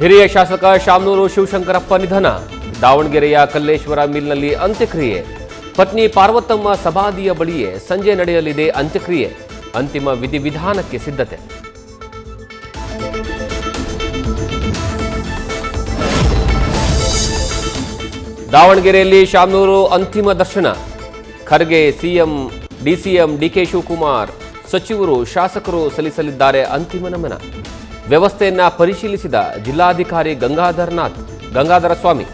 ಹಿರಿಯ ಶಾಸಕ ಶಾಮನೂರು ಶಿವಶಂಕರಪ್ಪ ನಿಧನ. ದಾವಣಗೆರೆಯ ಕಲ್ಲೇಶ್ವರ ಮಿಲ್ನಲ್ಲಿ ಅಂತ್ಯಕ್ರಿಯೆ. ಪತ್ನಿ ಪಾರ್ವತಮ್ಮ ಸಮಾಧಿಯ ಬಳಿಯೇ ಸಂಜೆ ನಡೆಯಲಿದೆ ಅಂತ್ಯಕ್ರಿಯೆ. ಅಂತಿಮ ವಿಧಿವಿಧಾನಕ್ಕೆ ಸಿದ್ಧತೆ. ದಾವಣಗೆರೆಯಲ್ಲಿ ಶಾಮನೂರು ಅಂತಿಮ ದರ್ಶನ. ಖರ್ಗೆ, ಸಿಎಂ, ಡಿಸಿಎಂ ಡಿಕೆ ಶಿವಕುಮಾರ್, ಸಚಿವರು, ಶಾಸಕರು ಸಲ್ಲಿಸಲಿದ್ದಾರೆ ಅಂತಿಮ ನಮನ. ವ್ಯವಸ್ಥೆಯನ್ನ ಪರಿಶೀಲಿಸಿದ ಜಿಲ್ಲಾಧಿಕಾರಿ ಗಂಗಾಧರ ಸ್ವಾಮಿ.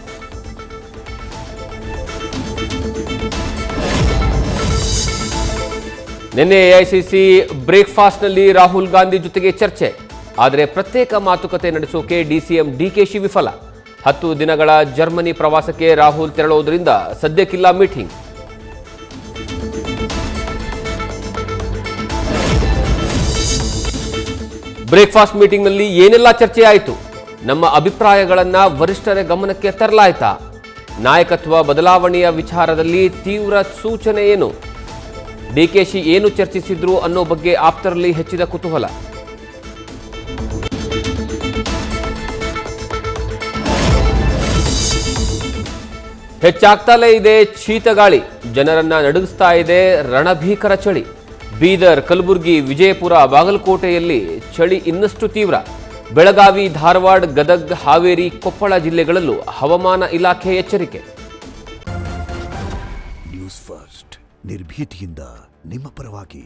ನಿನ್ನೆ ಎಐಸಿಸಿ ಬ್ರೇಕ್ಫಾಸ್ಟ್ನಲ್ಲಿ ರಾಹುಲ್ ಗಾಂಧಿ ಜೊತೆಗೆ ಚರ್ಚೆ. ಆದರೆ ಪ್ರತ್ಯೇಕ ಮಾತುಕತೆ ನಡೆಸೋಕೆ ಡಿಸಿಎಂ ಡಿಕೆಶಿ ವಿಫಲ. 10 ದಿನಗಳ ಜರ್ಮನಿ ಪ್ರವಾಸಕ್ಕೆ ರಾಹುಲ್ ತೆರಳುವುದರಿಂದ ಸದ್ಯಕ್ಕಿಲ್ಲ ಮೀಟಿಂಗ್. ಬ್ರೇಕ್ಫಾಸ್ಟ್ ಮೀಟಿಂಗ್ನಲ್ಲಿ ಏನೆಲ್ಲ ಚರ್ಚೆ ಆಯಿತು? ನಮ್ಮ ಅಭಿಪ್ರಾಯಗಳನ್ನ ವರಿಷ್ಠರ ಗಮನಕ್ಕೆ ತರಲಾಯಿತಾ? ನಾಯಕತ್ವ ಬದಲಾವಣೆಯ ವಿಚಾರದಲ್ಲಿ ತೀವ್ರ ಸೂಚನೆ ಏನು? ಡಿಕೆಶಿ ಏನು ಚರ್ಚಿಸಿದ್ರು ಅನ್ನೋ ಬಗ್ಗೆ ಆಪ್ತರಲ್ಲಿ ಹೆಚ್ಚಿದ ಕುತೂಹಲ. ಹೆಚ್ಚಾಗ್ತಲೇ ಇದೆ ಶೀತಗಾಳಿ. ಜನರನ್ನ ನಡುಗಿಸ್ತಾ ಇದೆ ರಣಭೀಕರ ಚಳಿ. ಬೀದರ್, ಕಲಬುರಗಿ, ವಿಜಯಪುರ, ಬಾಗಲಕೋಟೆಯಲ್ಲಿ ಚಳಿ ಇನ್ನಷ್ಟು ತೀವ್ರ. ಬೆಳಗಾವಿ, ಧಾರವಾಡ, ಗದಗ, ಹಾವೇರಿ, ಕೊಪ್ಪಳ ಜಿಲ್ಲೆಗಳಲ್ಲೂ ಹವಾಮಾನ ಇಲಾಖೆ ಎಚ್ಚರಿಕೆ. ನ್ಯೂಸ್ ಫಸ್ಟ್, ನಿರ್ಭೀತಿಯಿಂದ ನಿಮ್ಮ ಪರವಾಗಿ.